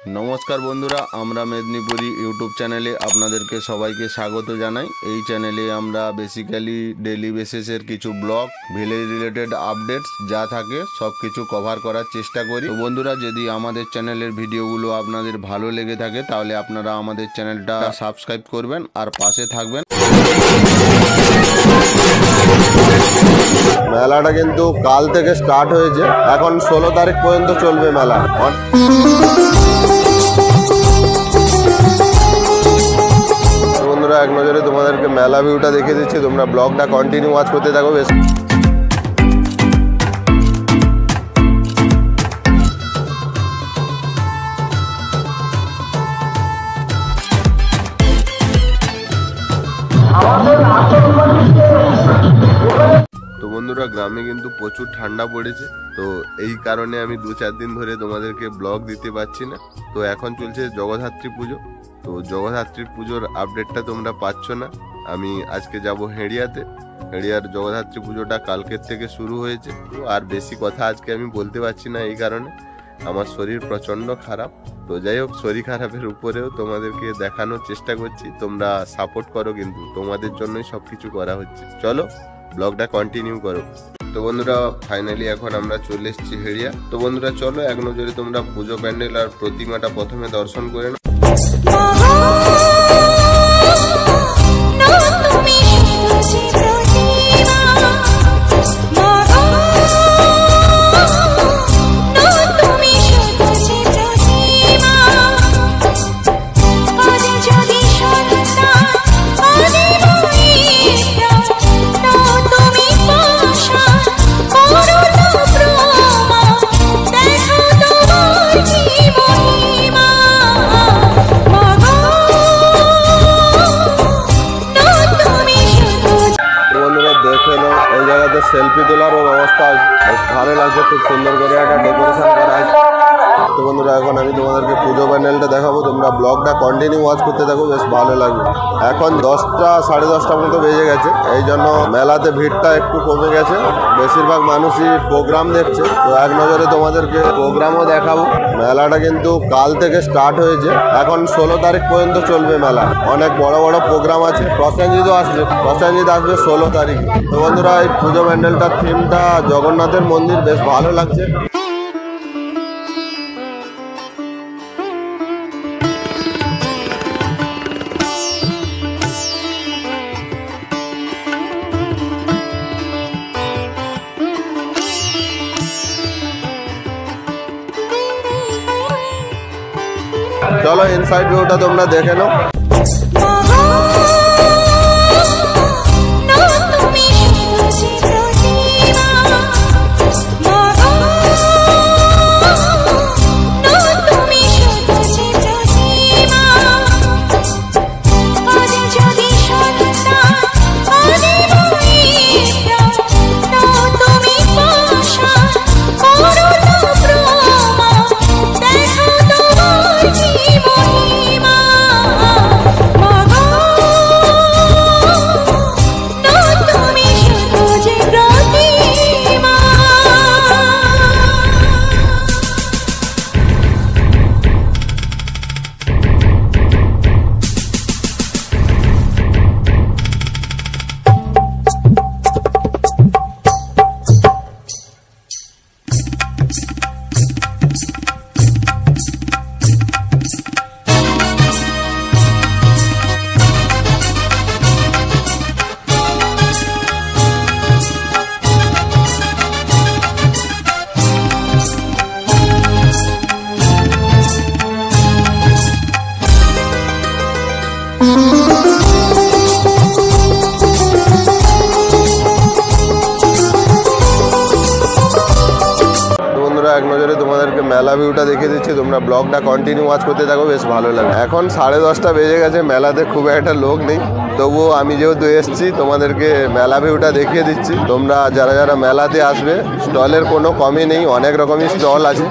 नमस्कार बंधुरा आमरा मेदिनीपुरी यूट्यूब चैनेले आपनादेरके सबाइके स्वागत जानाई। এই চ্যানেলে আমরা বেসিক্যালি ডেইলি বেসিসের কিছু ব্লগ ভিলেজ রিলেটেড আপডেটস যা থাকে সব কিছু কভার করার চেষ্টা করি। তো বন্ধুরা যদি আমাদের চ্যানেলের ভিডিওগুলো আপনাদের ভালো লেগে থাকে তাহলে আপনারা আমাদের চ্যানেলটা সাবস্ক্রাইব করবেন আর পাশে থাকবেন। মেলাটা কিন্তু কাল থেকে স্টার্ট হয়েছে, এখন 16 তারিখ পর্যন্ত চলবে মেলা। বন্ধুরা এক নজরে তোমাদেরকে মেলা ভিউটা দেখিয়ে দিচ্ছি, তোমরা ব্লগটা কন্টিনিউ ওয়াচ করতে থাকো। বেশ তো বন্ধুরা গ্রামে কিন্তু প্রচুর ঠান্ডা পড়েছে, তো এই কারণে আমি 2-4 দিন ধরে তোমাদেরকে ব্লগ দিতে পারছি না। তো এখন চলছে জগদ্ধাত্রী পুজো, তো জগদ্ধাত্রী পুজোর আপডেটটা তোমরা পাচ্ছ না। আমি আজকে যাব হেড়িয়াতে। হেড়িয়ার জগদ্ধাত্রী পুজোটা কালকের থেকে শুরু হয়েছে। তো আর বেশি কথা আজকে আমি বলতে পারছি না, এই কারণে আমার শরীর প্রচণ্ড খারাপ। তো যাই হোক, শরীর খারাপের উপরেও তোমাদেরকে দেখানোর চেষ্টা করছি, তোমরা সাপোর্ট করো, কিন্তু তোমাদের জন্যই সব কিছু করা হচ্ছে। চলো ব্লগটা কন্টিনিউ করো। তো বন্ধুরা ফাইনালি এখন আমরা চলে এসেছি হেড়িয়া। তো বন্ধুরা চলো এক নজরে তোমরা পুজো প্যান্ডেল আর প্রতিমাটা প্রথমে দর্শন করে নাও। সেলফি তোলারও ব্যবস্থা আছে, বেশ ভালো লাগছে, খুব সুন্দর করে একটা ডেকোরেশন করা আছে। তো বন্ধুরা এখন আমি তোমাদেরকে পুজো প্যান্ডেলটা দেখাবো, তোমরা ব্লগটা কন্টিনিউ ওয়াচ করতে থাকো, বেশ ভালো লাগবে। এখন 10টা 10:30 মতো বেজে গেছে, এই জন্য মেলাতে ভিড়টা একটু কমে গেছে, বেশিরভাগ মানুষই প্রোগ্রাম দেখছে। তো এক নজরে তোমাদেরকে প্রোগ্রামও দেখাবো। মেলাটা কিন্তু কাল থেকে স্টার্ট হয়েছে, এখন 16 তারিখ পর্যন্ত চলবে মেলা। অনেক বড় বড় প্রোগ্রাম আছে, প্রসেনজিৎও আসবে, প্রসেনজিৎ আসবে 16 তারিখে। তো বন্ধুরা এই পুজো প্যান্ডেলটার থিমটা জগন্নাথের মন্দির, বেশ ভালো লাগছে। চলো ইনসাইড ভিউটা তোমরা দেখে নাও। এক নজরে তোমাদেরকে মেলা ভিউটা দেখিয়ে দিচ্ছি, তোমরা ব্লগটা কন্টিনিউ ওয়াচ করতে থাকো, বেশ ভালো লাগে। এখন 10:30 বেজে গেছে, মেলাতে খুব একটা লোক নেই, তবুও আমি যেহেতু এসেছি তোমাদেরকে মেলা ভিউটা দেখিয়ে দিচ্ছি। তোমরা যারা যারা মেলাতে আসবে, স্টলের কোনো কমই নেই, অনেক রকমই স্টল আছে।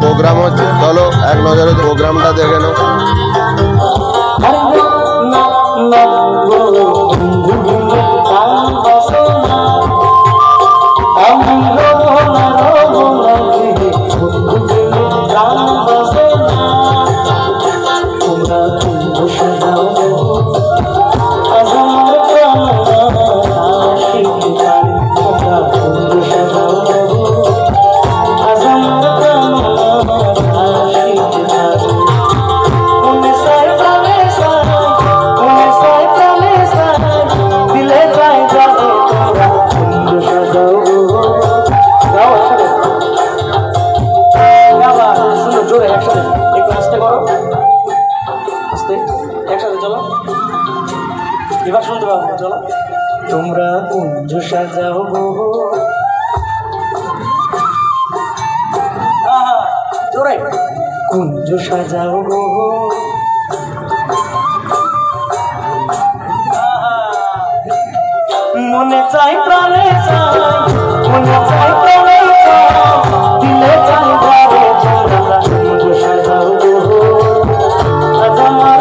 প্রোগ্রাম হচ্ছে, চলো এক নজরে প্রোগ্রামটা দেখে নাও। এবার শুনতে পাবো, চলো। তোমরা কুঞ্জ সাজাও গো, জোরে কুঞ্জ সাজাও গো, মনে চাই প্রাণে চাই, মনে চাই প্রাণে চাই, দিলে চাই ঘরে তোমরা কুঞ্জ সাজাও গো, আজ আমার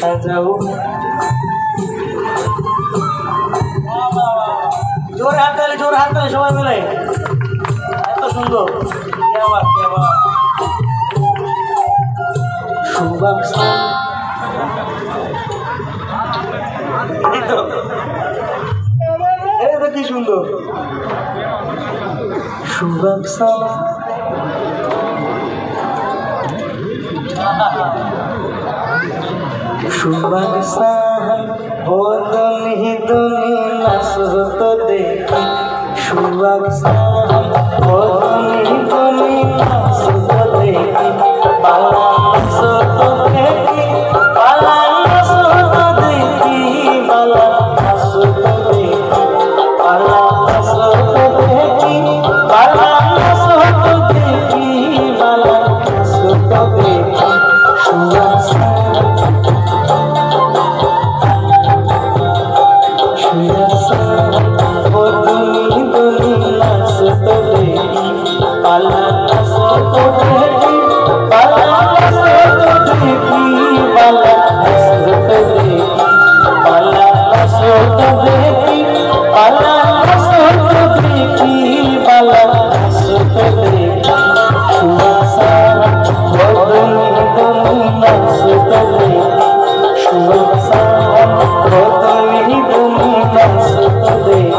সাজাও জোর হাততালি সবাই মিলে এত সুন্দর শুভাকাঙ্ক্ষী এটা কি সুন্দর শুভাকাঙ্ক্ষী ও তুমি নাচত দেখি শুভাকাঙ্ক্ষী ও তুমি নাচত দেখি পালা নাচত দেখি পালা নাচত দেখি পালা নাচত দেখি পালা নাচত দেখি পালা নাচত দেখি পালা নাচত দেখি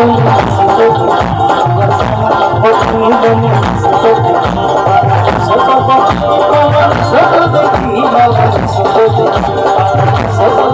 Thank you.